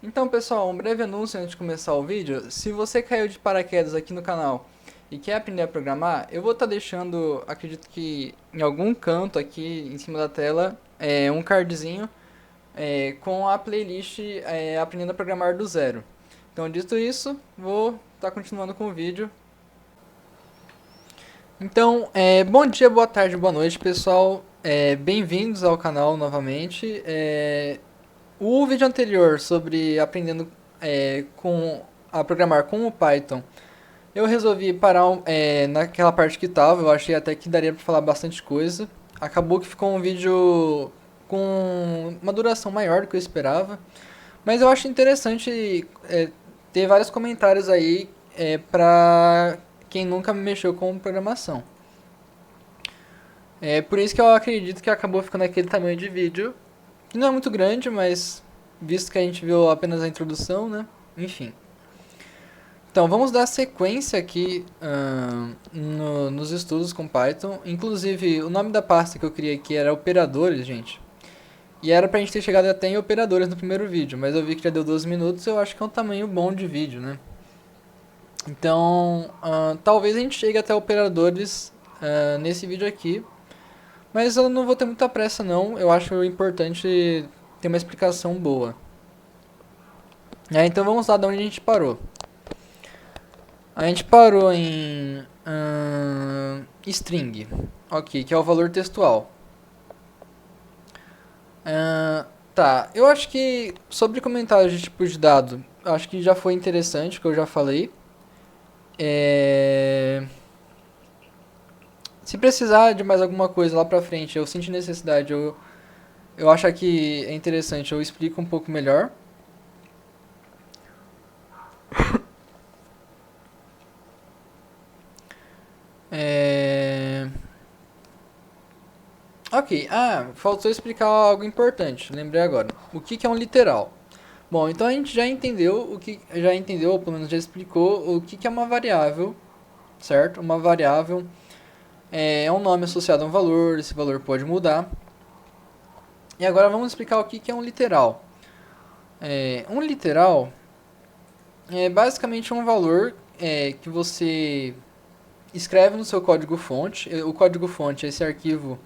Então, pessoal, um breve anúncio antes de começar o vídeo. Se você caiu de paraquedas aqui no canal e quer aprender a programar, eu vou estar deixando, acredito que em algum canto aqui em cima da tela, um cardzinho com a playlist Aprendendo a Programar do Zero. Então, dito isso, vou estar continuando com o vídeo. Então, bom dia, boa tarde, boa noite, pessoal. Bem-vindos ao canal novamente. O vídeo anterior sobre aprendendo a programar com o Python, eu resolvi parar naquela parte que estava. Eu achei até que daria para falar bastante coisa. Acabou que ficou um vídeo com uma duração maior do que eu esperava. Mas eu acho interessante ter vários comentários aí para quem nunca mexeu com programação. É por isso que eu acredito que acabou ficando aquele tamanho de vídeo, que não é muito grande, mas visto que a gente viu apenas a introdução, né? Enfim. Então, vamos dar sequência aqui nos estudos com Python. Inclusive, o nome da pasta que eu criei aqui era operadores, gente. E era pra gente ter chegado até em operadores no primeiro vídeo, mas eu vi que já deu 12 minutos, eu acho que é um tamanho bom de vídeo, né? Então, talvez a gente chegue até operadores nesse vídeo aqui. Mas eu não vou ter muita pressa não, eu acho importante ter uma explicação boa. Então vamos lá de onde a gente parou. A gente parou em string, ok, que é o valor textual. Tá, eu acho que sobre comentários de tipo de dado, acho que já foi interessante, que eu já falei. Se precisar de mais alguma coisa lá pra frente, eu sentir necessidade, eu acho que é interessante, eu explico um pouco melhor. É... Ok, faltou explicar algo importante, lembrei agora. O que é um literal? Bom, então a gente já entendeu ou pelo menos já explicou o que é uma variável, certo? Uma variável é um nome associado a um valor, esse valor pode mudar. E agora vamos explicar o que é um literal. Um literal é basicamente um valor que você escreve no seu código-fonte. O código-fonte é esse arquivo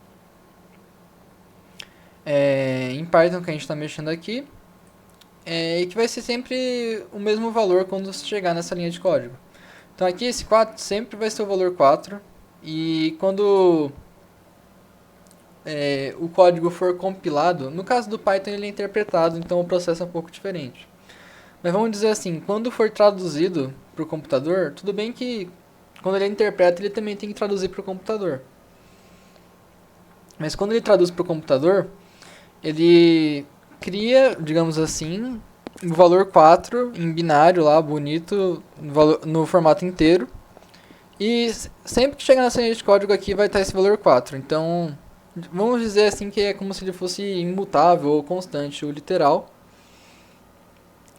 em Python que a gente está mexendo aqui. E que vai ser sempre o mesmo valor quando você chegar nessa linha de código. Então aqui esse 4 sempre vai ser o valor 4. E quando o código for compilado, no caso do Python ele é interpretado, então o processo é um pouco diferente. Mas vamos dizer assim, quando for traduzido para o computador, tudo bem que quando ele interpreta ele também tem que traduzir para o computador. Mas quando ele traduz para o computador, ele cria, digamos assim, o valor 4 em binário lá, bonito, no formato inteiro. E sempre que chegar nessa linha de código aqui vai estar esse valor 4. Então, vamos dizer assim que é como se ele fosse imutável ou constante, o literal.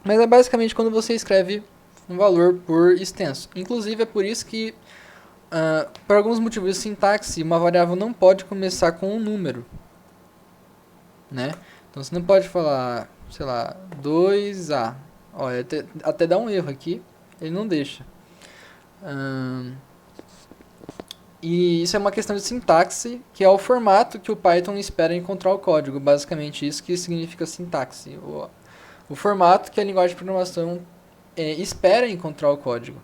Mas é basicamente quando você escreve um valor por extenso. Inclusive é por isso que, por alguns motivos de sintaxe, uma variável não pode começar com um número, né? Então você não pode falar, sei lá, 2A. Olha, até dá um erro aqui, ele não deixa. E isso é uma questão de sintaxe, que é o formato que o Python espera encontrar o código. Basicamente isso que significa sintaxe. O formato que a linguagem de programação espera encontrar o código.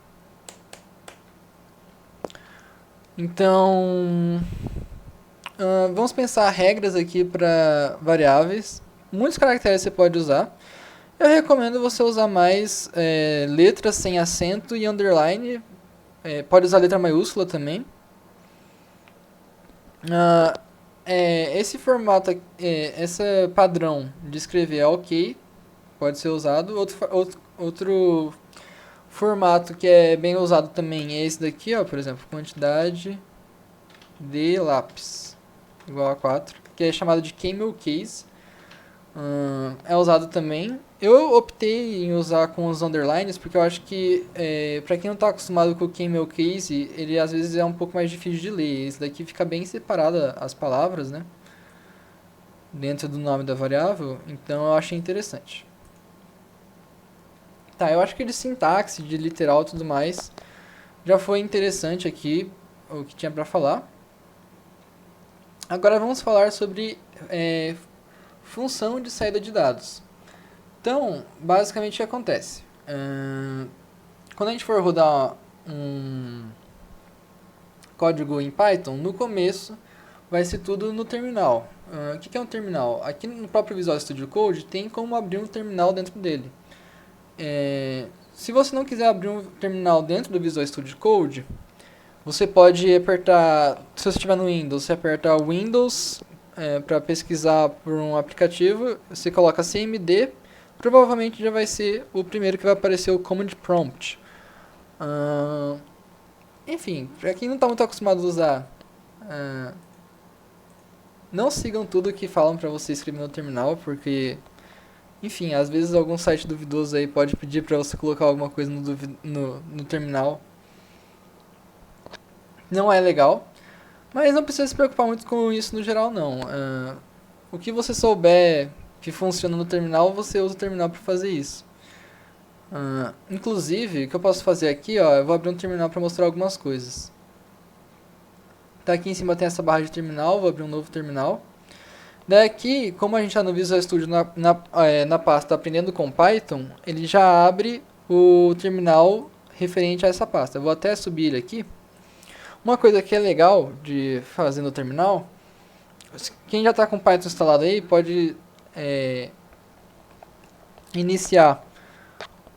Então, vamos pensar regras aqui para variáveis. Muitos caracteres você pode usar. Eu recomendo você usar mais letras sem acento e underline. Pode usar letra maiúscula também. Esse formato, esse padrão de escrever é ok, pode ser usado. Outro formato que é bem usado também é esse daqui, ó, por exemplo, quantidade de lápis igual a 4, que é chamado de camel case. É usado também. Eu optei em usar com os underlines porque eu acho que para quem não está acostumado com o camel case, ele às vezes é um pouco mais difícil de ler. Esse daqui fica bem separada as palavras, né, dentro do nome da variável, então eu achei interessante. Tá, eu acho que de sintaxe, de literal e tudo mais, já foi interessante aqui o que tinha para falar. Agora vamos falar sobre função de saída de dados. Então, basicamente o que acontece? Quando a gente for rodar um código em Python, no começo vai ser tudo no terminal. O que é um terminal? Aqui no próprio Visual Studio Code tem como abrir um terminal dentro dele. Se você não quiser abrir um terminal dentro do Visual Studio Code, você pode apertar, se você estiver no Windows, você aperta Windows para pesquisar por um aplicativo, você coloca cmd, provavelmente já vai ser o primeiro que vai aparecer o Command Prompt. Enfim, para quem não está muito acostumado a usar, não sigam tudo que falam para você escrever no terminal, porque, enfim, às vezes algum site duvidoso aí pode pedir para você colocar alguma coisa no terminal. Não é legal, mas não precisa se preocupar muito com isso no geral não. O que você souber que funciona no terminal, você usa o terminal para fazer isso. Inclusive, o que eu posso fazer aqui, ó, eu vou abrir um terminal para mostrar algumas coisas. Tá, aqui em cima tem essa barra de terminal, vou abrir um novo terminal. Daqui, como a gente está no Visual Studio na pasta Aprendendo com Python, ele já abre o terminal referente a essa pasta. Eu vou até subir ele aqui. Uma coisa que é legal de fazer no terminal, quem já está com Python instalado aí pode iniciar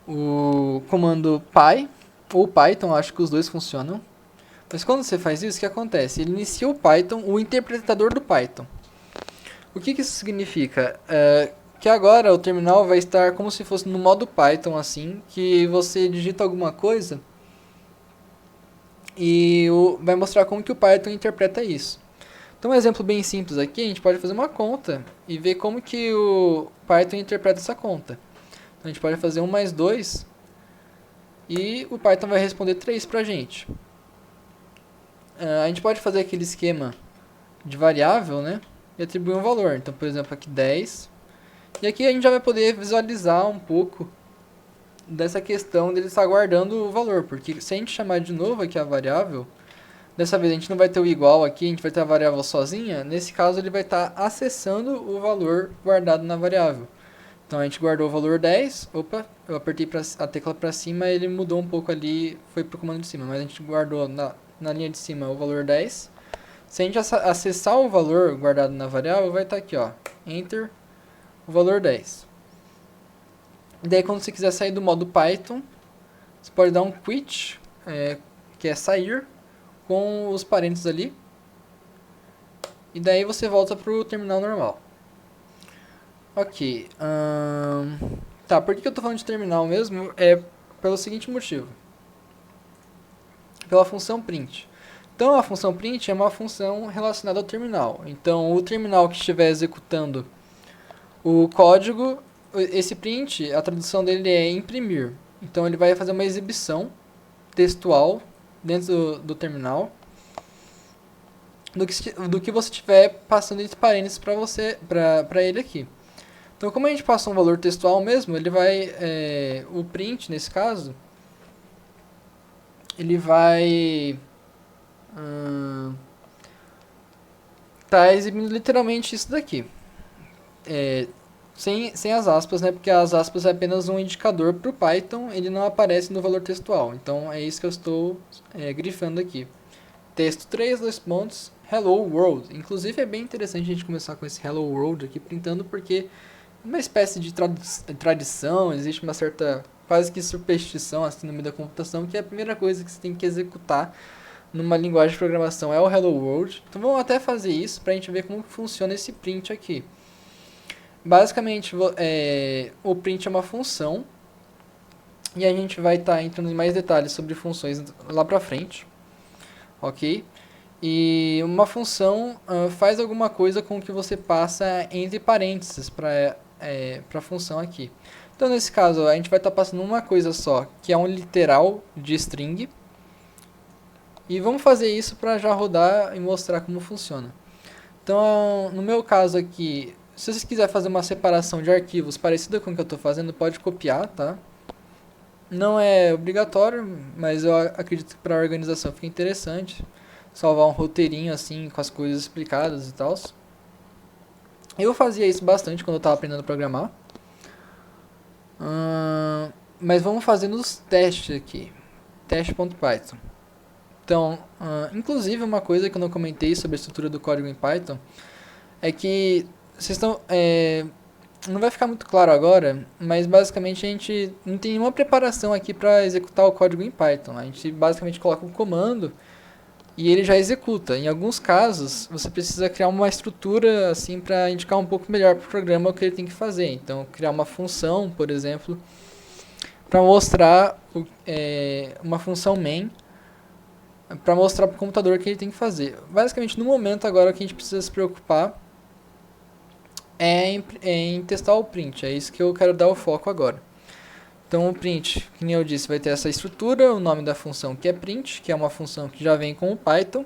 o comando py ou Python, acho que os dois funcionam. Mas quando você faz isso, o que acontece? Ele inicia o Python, o interpretador do Python. O que isso significa? Que agora o terminal vai estar como se fosse no modo Python, assim, que você digita alguma coisa e vai mostrar como que o Python interpreta isso. Então, um exemplo bem simples aqui, a gente pode fazer uma conta e ver como que o Python interpreta essa conta. Então, a gente pode fazer 1 mais 2 e o Python vai responder 3 pra gente. A gente pode fazer aquele esquema de variável, né? E atribuir um valor. Então, por exemplo, aqui 10. E aqui a gente já vai poder visualizar um pouco dessa questão dele estar guardando o valor. Porque se a gente chamar de novo aqui a variável, dessa vez a gente não vai ter o igual aqui, a gente vai ter a variável sozinha. Nesse caso, ele vai estar acessando o valor guardado na variável. Então, a gente guardou o valor 10. Opa, eu apertei a tecla para cima e ele mudou um pouco ali, foi para o comando de cima. Mas a gente guardou na linha de cima o valor 10. Se a gente acessar o valor guardado na variável, vai estar aqui, ó, Enter, o valor 10. E daí, quando você quiser sair do modo Python, você pode dar um quit, que é sair, com os parênteses ali. E daí você volta para o terminal normal. Ok. Tá, por que eu estou falando de terminal mesmo? É pelo seguinte motivo. Pela função print. Então, a função print é uma função relacionada ao terminal. Então, o terminal que estiver executando o código, esse print, a tradução dele é imprimir. Então, ele vai fazer uma exibição textual dentro do terminal do que você estiver passando entre parênteses para ele aqui. Então, como a gente passa um valor textual mesmo, ele vai, o print, nesse caso, ele vai tá exibindo literalmente isso daqui. Sem as aspas, né? Porque as aspas é apenas um indicador para o Python, ele não aparece no valor textual. Então, é isso que eu estou grifando aqui. Texto 3, 2 pontos, Hello World. Inclusive, é bem interessante a gente começar com esse Hello World aqui, printando, porque é uma espécie de tradição, existe uma certa, quase que superstição assim no meio da computação, que é a primeira coisa que você tem que executar numa linguagem de programação é o Hello World. Então vamos até fazer isso para a gente ver como funciona esse print aqui. Basicamente, o print é uma função e a gente vai estar entrando em mais detalhes sobre funções lá para frente, ok? E uma função faz alguma coisa com que você passa entre parênteses para a função aqui. Então, nesse caso, a gente vai estar passando uma coisa só, que é um literal de string. E vamos fazer isso para já rodar e mostrar como funciona. Então, no meu caso aqui, se você quiser fazer uma separação de arquivos parecida com o que eu estou fazendo, pode copiar, tá? Não é obrigatório, mas eu acredito que para a organização fica interessante. Salvar um roteirinho assim, com as coisas explicadas e tal. Eu fazia isso bastante quando eu estava aprendendo a programar. Mas vamos fazer nos testes aqui. Teste.python. Então, inclusive uma coisa que eu não comentei sobre a estrutura do código em Python é que vocês estão... não vai ficar muito claro agora, mas basicamente a gente não tem nenhuma preparação aqui para executar o código em Python. A gente basicamente coloca um comando e ele já executa. Em alguns casos, você precisa criar uma estrutura assim para indicar um pouco melhor para o programa o que ele tem que fazer. Então, criar uma função, por exemplo, para mostrar uma função main para mostrar para o computador o que ele tem que fazer. Basicamente, no momento agora o que a gente precisa se preocupar em testar o print. É isso que eu quero dar o foco agora. Então o print, que nem eu disse, vai ter essa estrutura, o nome da função que é print, que é uma função que já vem com o Python.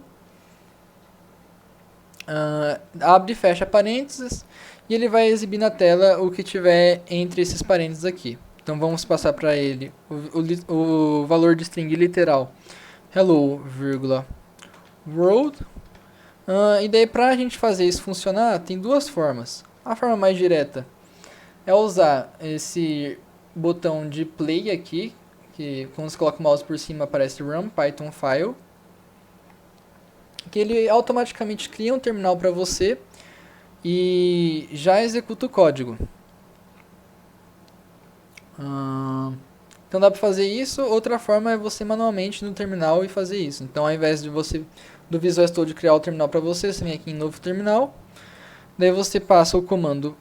Abre e fecha parênteses e ele vai exibir na tela o que tiver entre esses parênteses aqui. Então vamos passar para ele o valor de string literal hello, world. E daí para a gente fazer isso funcionar, tem duas formas. A forma mais direta é usar esse botão de play aqui, que quando você coloca o mouse por cima aparece run python file, que ele automaticamente cria um terminal para você e já executa o código. Então dá para fazer isso. Outra forma é você manualmente no terminal e fazer isso. Então ao invés de você do Visual Studio criar o terminal para você, você vem aqui em novo terminal, daí você passa o comando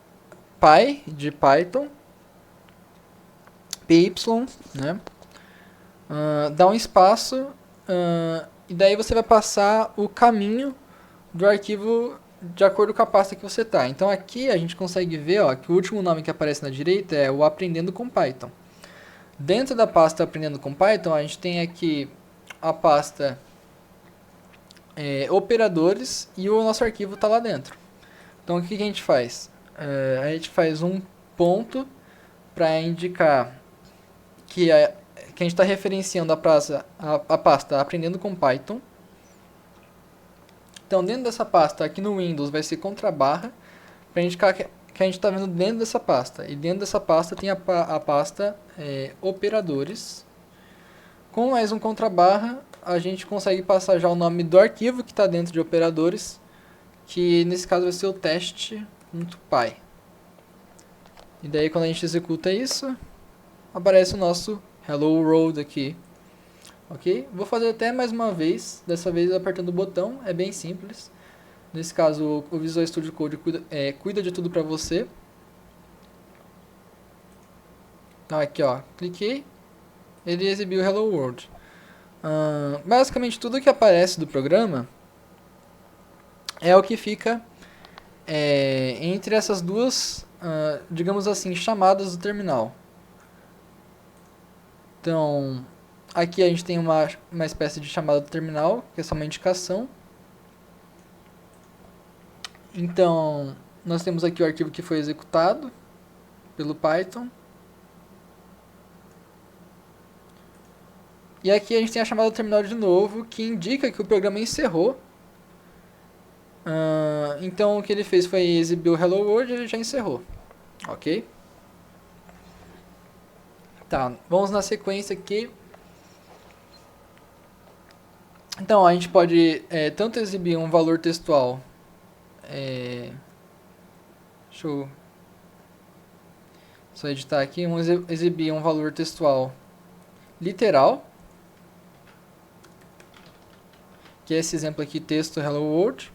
py de Python, py, né? Dá um espaço e daí você vai passar o caminho do arquivo de acordo com a pasta que você está. Então aqui a gente consegue ver que o último nome que aparece na direita é o Aprendendo com Python. Dentro da pasta Aprendendo com Python, a gente tem aqui a pasta operadores e o nosso arquivo está lá dentro. Então o que a gente faz? A gente faz um ponto para indicar que a gente está referenciando a pasta Aprendendo com Python. Então dentro dessa pasta, aqui no Windows vai ser contrabarra, para indicar que a gente está vendo dentro dessa pasta. E dentro dessa pasta tem a pasta operadores. Com mais um contrabarra, a gente consegue passar já o nome do arquivo que está dentro de operadores, que nesse caso vai ser o teste.py. E daí quando a gente executa isso, aparece o nosso hello world aqui. Ok? Vou fazer até mais uma vez, dessa vez apertando o botão, é bem simples. Nesse caso, o Visual Studio Code cuida de tudo para você. Então aqui cliquei, ele exibiu Hello World. Basicamente tudo que aparece do programa é o que fica entre essas duas, digamos assim, chamadas do terminal. Então, aqui a gente tem uma espécie de chamada do terminal, que é só uma indicação. Então, nós temos aqui o arquivo que foi executado pelo Python. E aqui a gente tem a chamada do terminal de novo, que indica que o programa encerrou. Então o que ele fez foi exibir o Hello World e ele já encerrou. Ok? Tá, vamos na sequência aqui. Então a gente pode tanto exibir um valor textual. Deixa eu só editar aqui. Vamos exibir um valor textual literal, que é esse exemplo aqui, texto Hello World.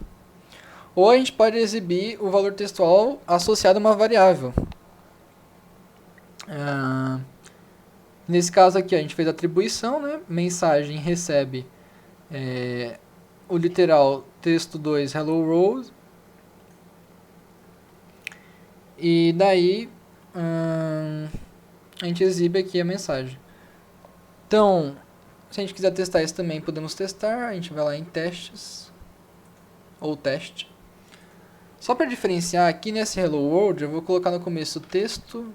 Ou a gente pode exibir o valor textual associado a uma variável. Nesse caso aqui a gente fez a atribuição, né? Mensagem recebe o literal texto 2 Hello World. E daí a gente exibe aqui a mensagem. Então, se a gente quiser testar isso também, podemos testar. A gente vai lá em testes ou teste. Só para diferenciar, aqui nesse Hello World eu vou colocar no começo texto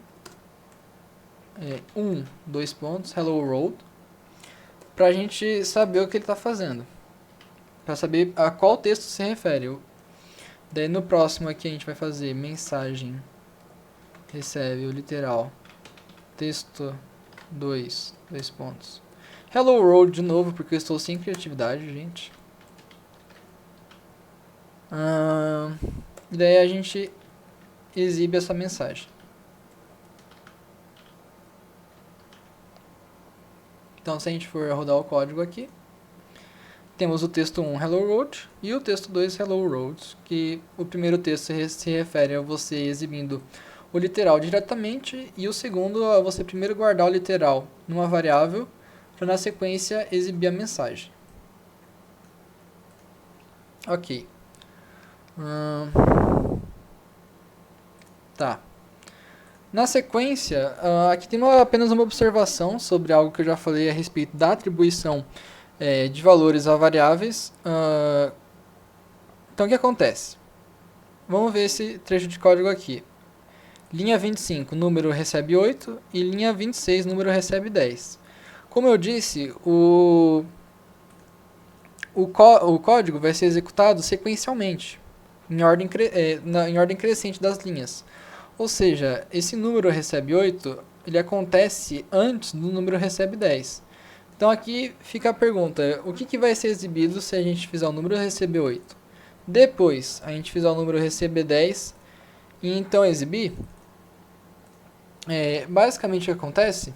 dois pontos, hello world, para a gente saber o que ele está fazendo, para saber a qual texto se refere. Daí no próximo aqui a gente vai fazer mensagem recebe o literal texto dois pontos. Hello world de novo, porque eu estou sem criatividade, gente. E daí a gente exibe essa mensagem. Então se a gente for rodar o código aqui, temos o texto 1 Hello World e o texto 2 Hello World, que o primeiro texto se refere a você exibindo o literal diretamente e o segundo a você primeiro guardar o literal numa variável para na sequência exibir a mensagem. Ok. Tá. Na sequência, aqui tem apenas uma observação sobre algo que eu já falei a respeito da atribuição de valores a variáveis. Então o que acontece? Vamos ver esse trecho de código aqui. Linha 25, número recebe 8 e linha 26, número recebe 10. Como eu disse, o código vai ser executado sequencialmente, em ordem crescente das linhas. Ou seja, esse número recebe 8, ele acontece antes do número recebe 10. Então aqui fica a pergunta, o que vai ser exibido se a gente fizer o número receber 8? Depois, a gente fizer o número receber 10 e então exibir? Basicamente o que acontece...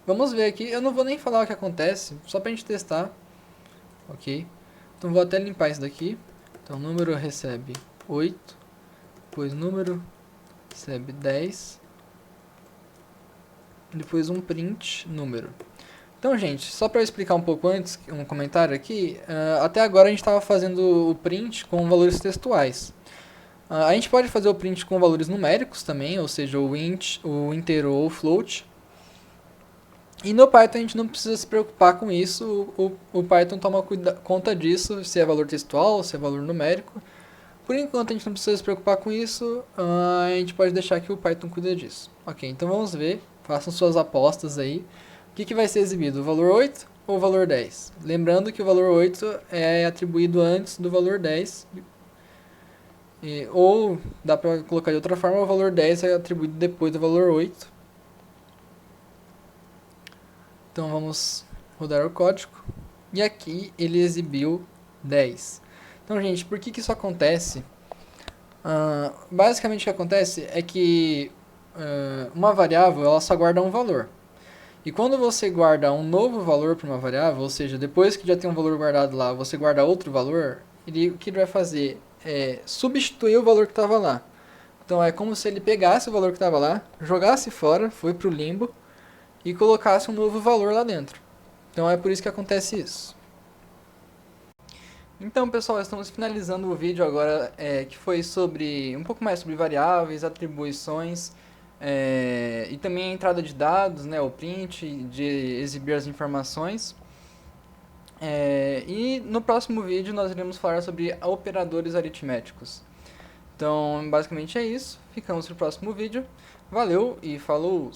Vamos ver aqui, eu não vou nem falar o que acontece, só pra gente testar. Ok? Então vou até limpar isso daqui. Então número recebe 8, depois número recebe 10, depois um print número. Então, gente, só para explicar um pouco antes, um comentário aqui, até agora a gente estava fazendo o print com valores textuais. A gente pode fazer o print com valores numéricos também, ou seja, o int, o inteiro ou o float. E no Python a gente não precisa se preocupar com isso, o Python toma conta disso, se é valor textual, se é valor numérico. Por enquanto a gente não precisa se preocupar com isso, a gente pode deixar que o Python cuida disso. Ok, então vamos ver, façam suas apostas aí. O que vai ser exibido, o valor 8 ou o valor 10? Lembrando que o valor 8 é atribuído antes do valor 10, ou dá para colocar de outra forma, o valor 10 é atribuído depois do valor 8. Então vamos rodar o código. E aqui ele exibiu 10. Então, gente, por que isso acontece? Basicamente o que acontece é que uma variável ela só guarda um valor. E quando você guarda um novo valor para uma variável, ou seja, depois que já tem um valor guardado lá, você guarda outro valor, o que ele vai fazer é substituir o valor que estava lá. Então é como se ele pegasse o valor que estava lá, jogasse fora, foi para o limbo, e colocasse um novo valor lá dentro. Então é por isso que acontece isso. Então, pessoal, estamos finalizando o vídeo agora, que foi um pouco mais sobre variáveis, atribuições, e também a entrada de dados, né, o print, de exibir as informações. E no próximo vídeo nós iremos falar sobre operadores aritméticos. Então, basicamente é isso. Ficamos no próximo vídeo. Valeu e falou!